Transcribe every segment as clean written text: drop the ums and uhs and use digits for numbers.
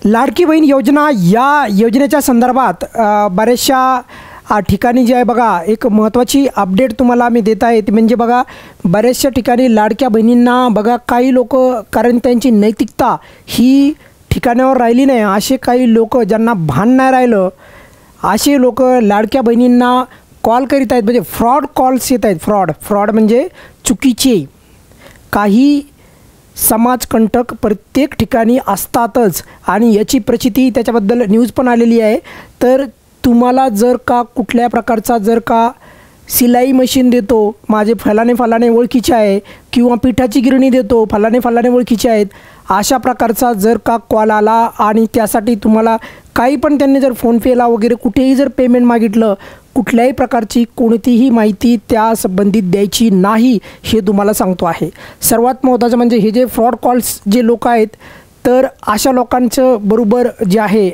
लाडकी बहीण योजना या योजनेच्या संदर्भात बऱ्याचशा ठिकाणी जे आहे बघा एक महत्त्वाची अपडेट तुम्हाला मी देत आहे ती म्हणजे बघा बऱ्याचशा ठिकाणी लाडक्या बहिणींना बघा काही लोक कारण त्यांची नैतिकता ही ठिकाणावर राहिली नाही असे काही लोक ज्यांना भान नाही राहिलं असे लोक लाडक्या बहिणींना कॉल करीत आहेत म्हणजे फ्रॉड कॉल्स येत आहेत फ्रॉड म्हणजे चुकीचे काही समाजकंटक प्रत्येक ठिकाणी असतातच आणि याची प्रचिती त्याच्याबद्दल न्यूज पण आलेली आहे। तर तुम्हाला जर का कुठल्या प्रकारचा जर का सिलाई मशीन देतो माझे फलाने ओळखीचे आहे किंवा पिठाची गिरणी देतो फलाने ओळखीचे आहेत अशा प्रकारचा जर का कॉल आला आणि त्यासाठी तुम्हाला काही पण त्यांनी जर फोनपेला वगैरे कुठेही जर पेमेंट मागितलं कुठल्याही प्रकारची कोणतीही माहिती त्या संबंधित द्यायची नाही हे तुम्हाला सांगतो आहे। सर्वात महत्त्वाचं म्हणजे हे जे फ्रॉड कॉल्स जे लोक आहेत तर अशा लोकांचं बरोबर जे आहे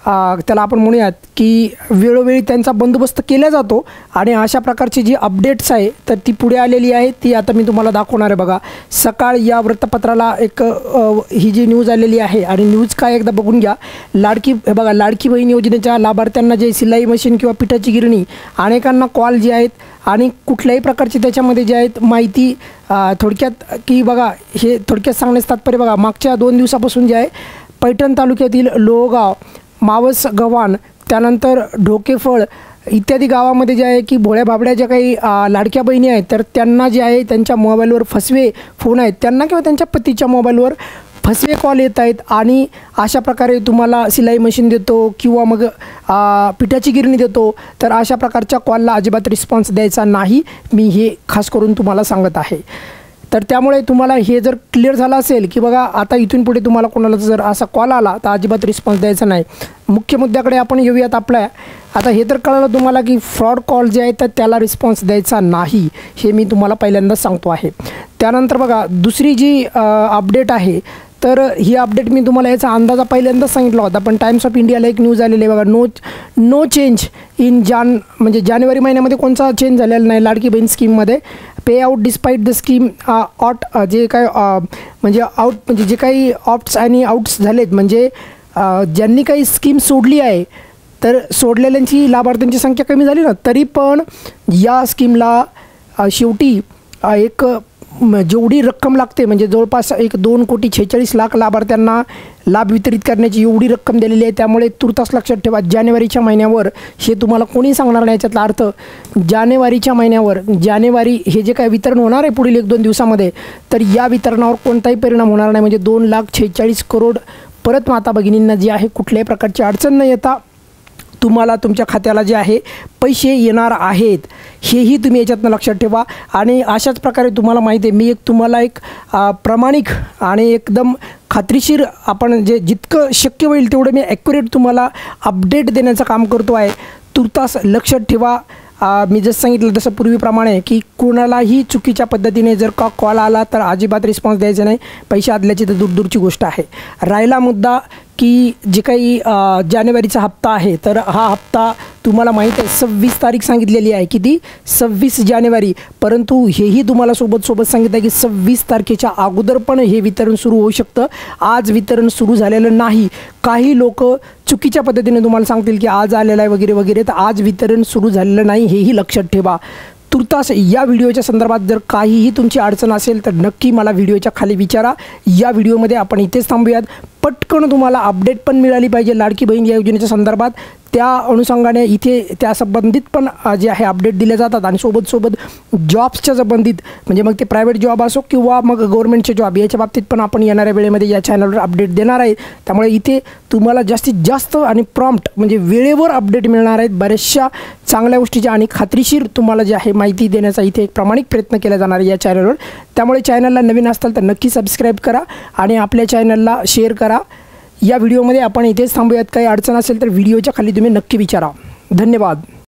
त्याला आपण म्हणूयात की वेळोवेळी त्यांचा बंदोबस्त केला जातो आणि अशा प्रकारची जी अपडेट्स आहे तर ती पुढे आलेली आहे ती आता मी तुम्हाला दाखवणार आहे। बघा सकाळ या वृत्तपत्राला एक ही जी न्यूज आलेली आहे आणि न्यूज काय एकदा बघून घ्या। लाडकी बहीण योजनेच्या लाभार्थ्यांना जे सिलाई मशीन किंवा पिठाची गिरणी अनेकांना कॉल जे आहेत आणि कुठल्याही प्रकारची त्याच्यामध्ये जे आहेत माहिती थोडक्यात की बघा हे थोडक्यात सांगण्यास तात्पर्य बघा मागच्या 2 दिवसापासून जे आहे पैठण तालुक्यातील लोहगाव मावस गव्हाण त्यानंतर ढोकेफळ इत्यादी गावामध्ये जे आहे की भोळ्या बाबड्या ज्या काही लाडक्या बहिणी आहेत तर त्यांना जे आहे त्यांच्या मोबाईलवर फसवे फोन आहेत त्यांना किंवा त्यांच्या पतीच्या मोबाईलवर फसवे कॉल येत आहेत आणि अशा प्रकारे तुम्हाला सिलाई मशीन देतो किंवा मग पिठाची गिरणी देतो तर अशा प्रकारच्या कॉलला अजिबात रिस्पॉन्स द्यायचा नाही मी हे खास करून तुम्हाला सांगत आहे। तर त्यामुळे तुम्हाला हे जर क्लिअर झालं असेल की बघा आता इथून पुढे तुम्हाला कोणाला जर असा कॉल आला तर अजिबात रिस्पॉन्स द्यायचा नाही। मुख्य मुद्द्याकडे आपण येऊयात आपल्या आता हे तर कळलं तुम्हाला की फ्रॉड कॉल जे आहे तर त्याला रिस्पॉन्स द्यायचा नाही हे मी तुम्हाला पहिल्यांदाच सांगतो आहे। त्यानंतर बघा दुसरी जी अपडेट आहे तर ही अपडेट मी तुम्हाला याचा अंदाजा पहिल्यांदाच सांगितला होता पण टाइम्स ऑफ इंडियाला एक न्यूज आलेली आहे बघा नो चेंज इन म्हणजे जानेवारी महिन्यामध्ये कोणता चेंज झालेला नाही लाडकी बहीण स्कीममध्ये पे आउट डिस्पाईट द स्कीम जे काय म्हणजे जे काही ऑप्ट्स आणि आउट्स झालेत म्हणजे ज्यांनी काही स्कीम सोडली आहे तर सोडलेल्यांची लाभार्थ्यांची संख्या कमी झाली ना तरी पण या स्कीमला शेवटी एक जेवढी रक्कम लागते म्हणजे जवळपास 2,46,00,000 लाभार्थ्यांना लाभ वितरित करण्याची एवढी रक्कम दिलेली आहे। त्यामुळे तुर्तास लक्षात ठेवा जानेवारीच्या महिन्यावर हे तुम्हाला कोणी सांगणार नाही याच्यातला अर्थ जानेवारीच्या महिन्यावर जानेवारी हे जे काय वितरण होणार आहे पुढील 1-2 दिवसामध्ये तर या वितरणावर कोणताही परिणाम होणार नाही म्हणजे 2,46,00,000 करोड परत माता भगिनींना जी आहे कुठल्याही प्रकारची अडचण न येता तुम्हाला तुमच्या खात्याला जे आहे पैसे येणार आहेत हेही तुम्ही याच्यातनं लक्षात ठेवा। आणि अशाच प्रकारे तुम्हाला माहिती आहे मी तुम्हाला एक प्रामाणिक आणि एकदम खात्रीशीर आपण जितकं शक्य होईल तेवढं मी ॲक्युरेट तुम्हाला अपडेट देण्याचं काम करतो आहे। तुर्तास लक्षात ठेवा मी जसं सांगितलं तसं पूर्वीप्रमाणे की कोणालाही चुकीच्या पद्धतीने जर का कॉल आला तर अजिबात रिस्पॉन्स द्यायचा नाही पैसे आदल्याची तर दूरची गोष्ट आहे। राहिला मुद्दा की जे काही जानेवारीचा हप्ता आहे तर हा हप्ता तुम्हाला माहीत आहे 26 तारीख सांगितलेली आहे किती 26 जानेवारी परंतु हेही तुम्हाला सोबत सांगितलं आहे की 26 तारखेच्या अगोदर पण हे वितरण सुरू होऊ शकतं। आज वितरण सुरू झालेलं नाही काही लोक चुकीच्या पद्धतीने तुम्हाला सांगतील की आज आलेलं आहे वगैरे तर आज वितरण सुरू झालेलं नाही हेही लक्षात ठेवा। तुर्तास या व्हिडिओच्या संदर्भात जर काहीही तुमची अडचण असेल तर नक्की मला व्हिडिओच्या खाली विचारा। या व्हिडिओमध्ये आपण इथेच थांबूयात पटकन तुम्हाला अपडेट पण मिळाली पाहिजे लाडकी बहीण या योजनेच्या संदर्भात त्या अनुषंगाने इथे त्या संबंधित पण जे आहे अपडेट दिले जातात आणि सोबत जॉब्सच्या संबंधित म्हणजे मग ते प्रायव्हेट जॉब असो किंवा मग गव्हर्नमेंटचे जॉब याच्या बाबतीत पण आपण येणाऱ्या वेळेमध्ये या चॅनलवर अपडेट देणार आहे। त्यामुळे इथे तुम्हाला जास्तीत जास्त आणि प्रॉम्प्ट म्हणजे वेळेवर अपडेट मिळणार आहेत बऱ्याचशा चांगल्या गोष्टीच्या आणि खात्रीशीर तुम्हाला जे आहे माहिती देण्याचा इथे एक प्रामाणिक प्रयत्न केला जाणार आहे या चॅनलवर। त्यामुळे चॅनलला नवीन असाल तर नक्की सबस्क्राईब करा आणि आपल्या चॅनलला शेअर करा। या व्हिडिओमध्ये आपण इथेच थांबूयात काही अडचण असेल तर व्हिडिओच्या खाली तुम्ही नक्की विचारा। धन्यवाद।